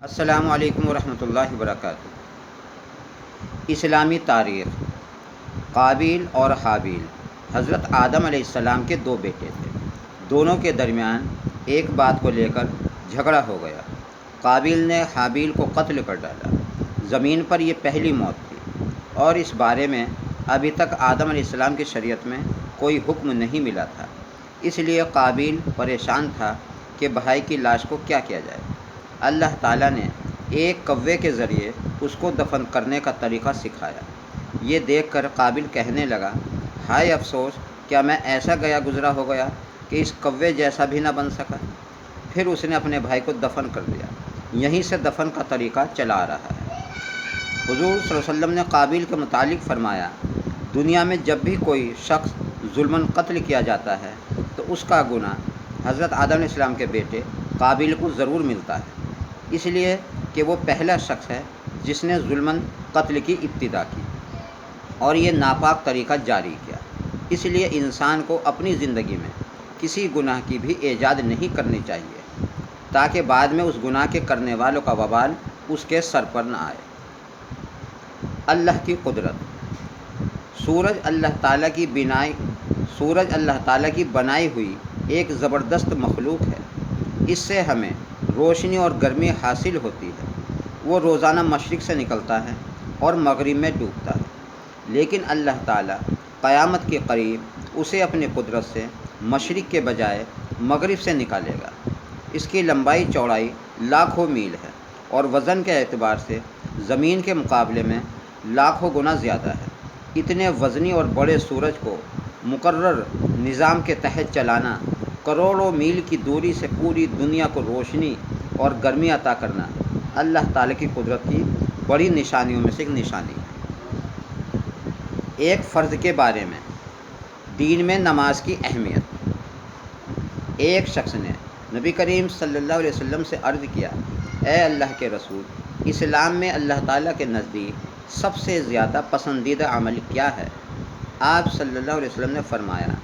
السلام علیکم ورحمۃ اللہ وبرکاتہ۔ اسلامی تاریخ۔ قابیل اور حابیل حضرت آدم علیہ السلام کے دو بیٹے تھے۔ دونوں کے درمیان ایک بات کو لے کر جھگڑا ہو گیا۔ قابیل نے حابیل کو قتل کر ڈالا۔ زمین پر یہ پہلی موت تھی، اور اس بارے میں ابھی تک آدم علیہ السلام کی شریعت میں کوئی حکم نہیں ملا تھا۔ اس لیے قابیل پریشان تھا کہ بھائی کی لاش کو کیا کیا جائے۔ اللہ تعالیٰ نے ایک کوے کے ذریعے اس کو دفن کرنے کا طریقہ سکھایا۔ یہ دیکھ کر قابیل کہنے لگا، ہائے افسوس، کیا میں ایسا گیا گزرا ہو گیا کہ اس کوے جیسا بھی نہ بن سکا۔ پھر اس نے اپنے بھائی کو دفن کر دیا۔ یہیں سے دفن کا طریقہ چلا آ رہا ہے۔ حضور صلی اللہ علیہ وسلم نے قابیل کے متعلق فرمایا، دنیا میں جب بھی کوئی شخص ظلماً قتل کیا جاتا ہے تو اس کا گناہ حضرت آدم علیہ السلام کے بیٹے قابیل کو ضرور ملتا ہے، اس لیے کہ وہ پہلا شخص ہے جس نے ظلماً قتل کی ابتدا کی اور یہ ناپاک طریقہ جاری کیا۔ اس لیے انسان کو اپنی زندگی میں کسی گناہ کی بھی ایجاد نہیں کرنی چاہیے، تاکہ بعد میں اس گناہ کے کرنے والوں کا وبال اس کے سر پر نہ آئے۔ اللہ کی قدرت۔ سورج اللہ تعالیٰ کی بنائی ہوئی ایک زبردست مخلوق ہے۔ اس سے ہمیں روشنی اور گرمی حاصل ہوتی ہے۔ وہ روزانہ مشرق سے نکلتا ہے اور مغرب میں ڈوبتا ہے، لیکن اللہ تعالیٰ قیامت کے قریب اسے اپنی قدرت سے مشرق کے بجائے مغرب سے نکالے گا۔ اس کی لمبائی چوڑائی لاکھوں میل ہے اور وزن کے اعتبار سے زمین کے مقابلے میں لاکھوں گنا زیادہ ہے۔ اتنے وزنی اور بڑے سورج کو مقرر نظام کے تحت چلانا، کروڑوں میل کی دوری سے پوری دنیا کو روشنی اور گرمی عطا کرنا، اللہ تعالیٰ کی قدرت کی بڑی نشانیوں میں سے ایک نشانی ہے۔ ایک فرض کے بارے میں۔ دین میں نماز کی اہمیت۔ ایک شخص نے نبی کریم صلی اللہ علیہ وسلم سے عرض کیا، اے اللہ کے رسول، اسلام میں اللہ تعالیٰ کے نزدیک سب سے زیادہ پسندیدہ عمل کیا ہے؟ آپ صلی اللہ علیہ وسلم نے فرمایا،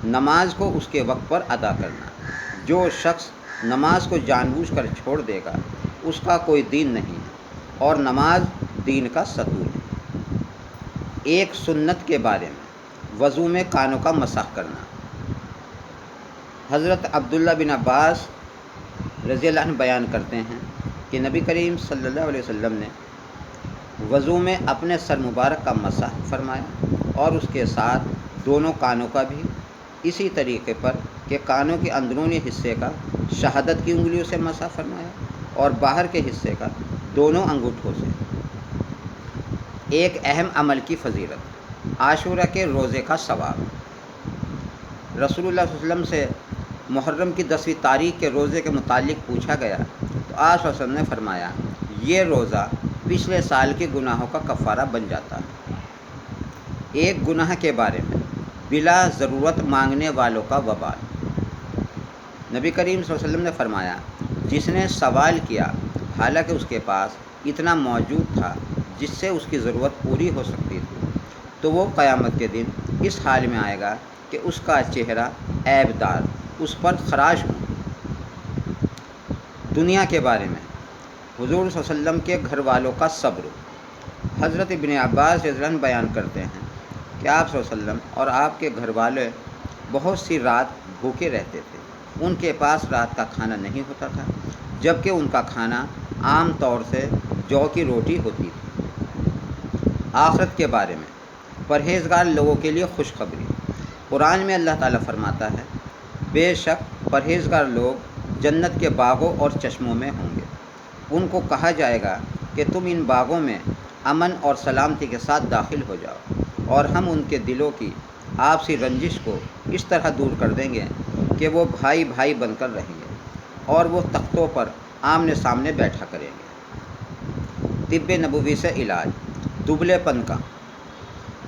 نماز کو اس کے وقت پر ادا کرنا۔ جو شخص نماز کو جان بوجھ کر چھوڑ دے گا، اس کا کوئی دین نہیں ہے، اور نماز دین کا ستون ہے۔ ایک سنت کے بارے میں۔ وضو میں کانوں کا مسح کرنا۔ حضرت عبداللہ بن عباس رضی اللہ عنہ بیان کرتے ہیں کہ نبی کریم صلی اللہ علیہ وسلم نے وضو میں اپنے سر مبارک کا مسح فرمایا، اور اس کے ساتھ دونوں کانوں کا بھی، اسی طریقے پر کہ کانوں کے اندرونی حصے کا شہادت کی انگلیوں سے مسح فرمایا اور باہر کے حصے کا دونوں انگوٹھوں سے۔ ایک اہم عمل کی فضیلت۔ عاشورہ کے روزے کا ثواب۔ رسول اللہ صلی اللہ علیہ وسلم سے محرم کی 10ویں تاریخ کے روزے کے متعلق پوچھا گیا تو آپ صلی اللہ علیہ وسلم نے فرمایا، یہ روزہ پچھلے سال کے گناہوں کا کفارہ بن جاتا ہے۔ ایک گناہ کے بارے میں۔ بلا ضرورت مانگنے والوں کا وبال۔ نبی کریم صلی اللہ علیہ وسلم نے فرمایا، جس نے سوال کیا حالانکہ اس کے پاس اتنا موجود تھا جس سے اس کی ضرورت پوری ہو سکتی تھی، تو وہ قیامت کے دن اس حال میں آئے گا کہ اس کا چہرہ عیب دار، اس پر خراش ہوں۔ دنیا کے بارے میں۔ حضور صلی اللہ علیہ وسلم کے گھر والوں کا صبر۔ حضرت ابن عباس رضی اللہ عنہ بیان کرتے ہیں کہ آپ صلی اللہ علیہ وسلم اور آپ کے گھر والے بہت سی رات بھوکے رہتے تھے۔ ان کے پاس رات کا کھانا نہیں ہوتا تھا، جبکہ ان کا کھانا عام طور سے جو کی روٹی ہوتی تھی۔ آخرت کے بارے میں۔ پرہیزگار لوگوں کے لیے خوشخبری۔ قرآن میں اللہ تعالیٰ فرماتا ہے، بے شک پرہیزگار لوگ جنت کے باغوں اور چشموں میں ہوں گے۔ ان کو کہا جائے گا کہ تم ان باغوں میں امن اور سلامتی کے ساتھ داخل ہو جاؤ، اور ہم ان کے دلوں کی آپسی رنجش کو اس طرح دور کر دیں گے کہ وہ بھائی بھائی بن کر رہیں گے، اور وہ تختوں پر آمنے سامنے بیٹھا کریں گے۔ طب نبوی سے علاج۔ دبلے پن کا۔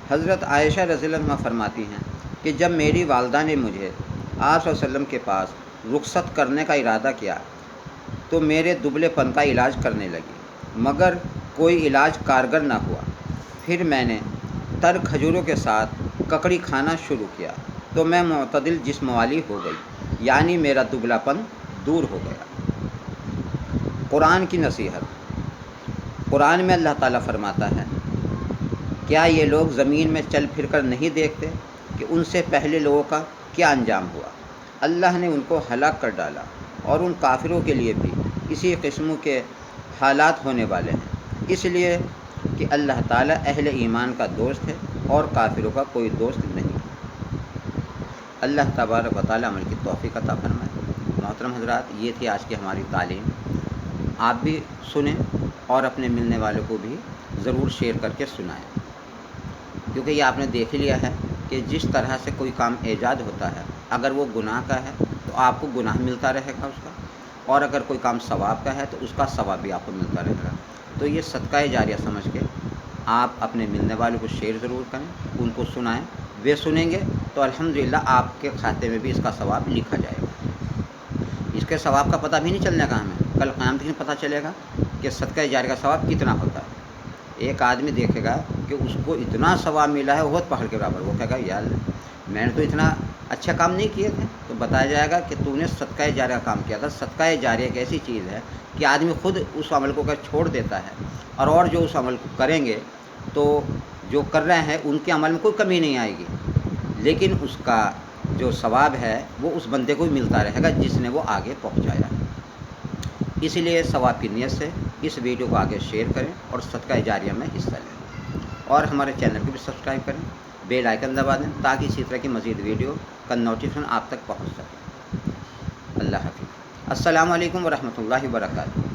حضرت عائشہ رضی اللہ عنہا فرماتی ہیں کہ جب میری والدہ نے مجھے آپ صلی اللہ علیہ وسلم کے پاس رخصت کرنے کا ارادہ کیا تو میرے دبلے پن کا علاج کرنے لگی، مگر کوئی علاج کارگر نہ ہوا۔ پھر میں نے تر کھجوروں کے ساتھ ککڑی کھانا شروع کیا تو میں معتدل جسم والی ہو گئی، یعنی میرا دبلا پن دور ہو گیا۔ قرآن کی نصیحت۔ قرآن میں اللہ تعالیٰ فرماتا ہے، کیا یہ لوگ زمین میں چل پھر کر نہیں دیکھتے کہ ان سے پہلے لوگوں کا کیا انجام ہوا؟ اللہ نے ان کو ہلاک کر ڈالا، اور ان کافروں کے لیے بھی اسی قسم کے حالات ہونے والے ہیں، اس لیے کہ اللہ تعالیٰ اہل ایمان کا دوست ہے اور کافروں کا کوئی دوست نہیں۔ اللہ تبارک و تعالیٰ عمل کی توفیق عطا فرمائے۔ محترم حضرات، یہ تھی آج کی ہماری تعلیم۔ آپ بھی سنیں اور اپنے ملنے والوں کو بھی ضرور شیئر کر کے سنائیں، کیونکہ یہ آپ نے دیکھ لیا ہے کہ جس طرح سے کوئی کام ایجاد ہوتا ہے، اگر وہ گناہ کا ہے تو آپ کو گناہ ملتا رہے گا اس کا، اور اگر کوئی کام ثواب کا ہے تو اس کا ثواب بھی آپ کو ملتا رہے گا۔ تو یہ صدقہ جاریہ سمجھ کے آپ اپنے ملنے والوں کو شیئر ضرور کریں، ان کو سنائیں، وہ سنیں گے تو الحمدللہ آپ کے کھاتے میں بھی اس کا ثواب لکھا جائے گا۔ اس کے ثواب کا پتہ بھی نہیں چلنے کا ہمیں، کل قیامت کے دن پتہ چلے گا کہ صدقہ جاریہ کا ثواب کتنا ہوتا ہے۔ ایک آدمی دیکھے گا کہ اس کو اتنا ثواب ملا ہے بہت پہاڑ کے برابر، وہ کہے گا یار میں نے تو اتنا اچھا کام نہیں کیے تھے، تو بتایا جائے گا کہ تو نے صدقہ جاریہ کا کام کیا تھا۔ صدقہ جاریہ ایک ایسی چیز ہے کہ آدمی خود اس عمل کو اگر چھوڑ دیتا ہے، اور جو اس عمل کو کریں گے تو جو کر رہے ہیں ان کے عمل میں کوئی کمی نہیں آئے گی، لیکن اس کا جو ثواب ہے وہ اس بندے کو بھی ملتا رہے گا جس نے وہ آگے پہنچایا۔ اس لیے ثواب کی نیت سے اس ویڈیو کو آگے شیئر کریں اور صدقہ جاریہ میں حصہ لیں، اور ہمارے چینل کو بھی سبسکرائب کریں، بیل آئیکن دبا دیں تاکہ اسی طرح کی مزید ویڈیو کا نوٹیفیکیشن آپ تک پہنچ سکے۔ اللہ حافظ۔ السلام علیکم ورحمۃ اللہ وبرکاتہ۔